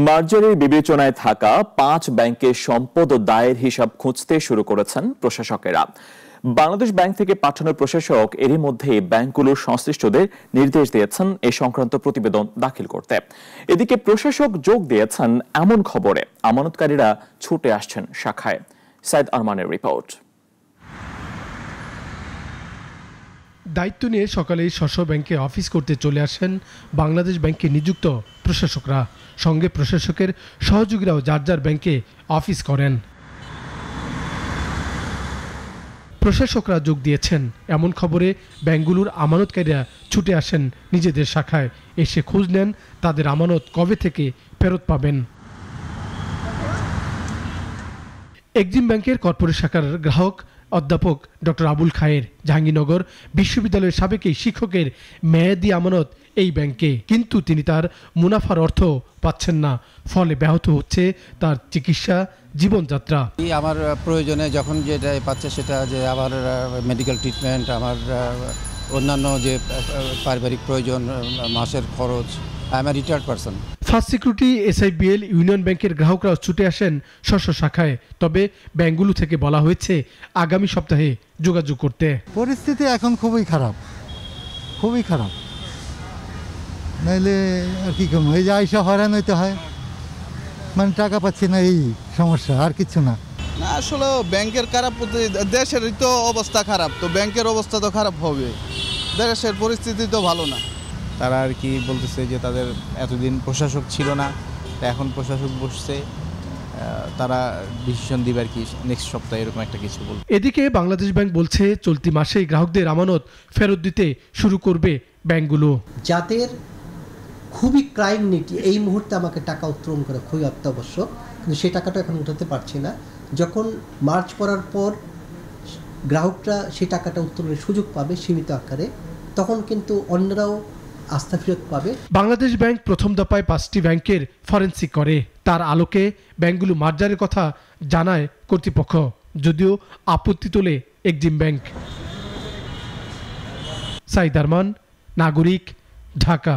মার্জারের বিবেচনায় থাকা 5 ব্যাংকের সম্পদ ও দায়ের হিসাব খুঁজতে শুরু করেছেন প্রশাসকেরা। বাংলাদেশ ব্যাংক থেকে পাঠানো প্রশাসক এরই মধ্যে ব্যাংকগুলোর সংশ্লিষ্টদের নির্দেশ দিয়েছেন এ সংক্রান্ত প্রতিবেদন দাখিল করতে। এদিকে প্রশাসক যোগ দিয়েছেন এমন খবরে আমানতকারীরা ছুটে আসছেন শাখায়। সাইদ আরমানের রিপোর্ট। দায়িত্ব নিয়ে সকালেই স্ব ব্যাংকে অফিস করতে চলে আসেন বাংলাদেশ ব্যাংকে নিযুক্ত প্রশাসকরা। সঙ্গে প্রশাসকের সহযোগীরাও যার যার ব্যাংকে অফিস করেন। প্রশাসকরা যোগ দিয়েছেন এমন খবরে ব্যাংকগুলোর আমানতকারীরা ছুটে আসেন নিজেদের শাখায়, এসে খোঁজ নেন তাদের আমানত কবে থেকে ফেরত পাবেন। এক্সিম ব্যাংকের কর্পোরেট শাখার গ্রাহক অধ্যাপক ডক্টর আবুল খায়ের জাহাঙ্গীরনগর বিশ্ববিদ্যালয়ের সাবেক এই শিক্ষকের মেয়াদি আমানত এই ব্যাংকে, কিন্তু তিনি তার মুনাফার অর্থ পাচ্ছেন না, ফলে ব্যাহত হচ্ছে তার চিকিৎসা জীবনযাত্রা। আমার প্রয়োজনে যখন যেটা পাচ্ছে সেটা যে আমার মেডিকেল ট্রিটমেন্ট, আমার অন্যান্য যে পারিবারিক প্রয়োজন, মাসের খরচ। I M a retired person. First security, SIBL, union ব্যাংকের গ্রাহকরাও ছুটে আসেন স্ব শাখায়। তবে ব্যাংকগুলো থেকে বলা হয়েছে আগামী সপ্তাহে যোগাযোগ করতে। পরিস্থিতি এখন খুবই খারাপ, খুবই খারাপ। নাইলে আর কি করবো, এই যে আইসা হয়রান হইতে হয়, মানে টাকা পাচ্ছি না, এই সমস্যা, আর কিছু না। না আসলে ব্যাংকের খারাপ, দেশেরই তো অবস্থা খারাপ, তো ব্যাংকের অবস্থা তো খারাপ হবে, দেশের পরিস্থিতি তো ভালো না। তারা আর কি বলতেছে যে তাদের এতদিন প্রশাসক ছিল না, এখন প্রশাসক বসছে, তারা ডিসিশন দিবে আর কি নেক্সট সপ্তাহে, এরকম একটা কিছু বলবে। এদিকে বাংলাদেশ ব্যাংক বলছে চলতি মাসেই গ্রাহকদের আমানত ফেরত দিতে শুরু করবে ব্যাংকগুলো। যাদের খুবই ক্রাইম নীতি, এই মুহূর্তে আমাকে টাকা উত্তোলন করা খুবই অত্যাবশ্যক, কিন্তু সেই টাকাটা এখন উঠাতে পারছি না। যখন মার্চ পড়ার পর গ্রাহকরা সেই টাকাটা উত্তোলনের সুযোগ পাবে সীমিত আকারে, তখন কিন্তু অন্যরাও আস্থা ফেরত পাবে। বাংলাদেশ ব্যাংক প্রথম দফায় 5টি ব্যাংকের ফরেনসিক করে। তার আলোকে ব্যাংকগুলো মার্জারের কথা জানায় কর্তৃপক্ষ, যদিও আপত্তি তোলে এক্সিম ব্যাংক। সাইদ আরমান, নাগরিক, ঢাকা।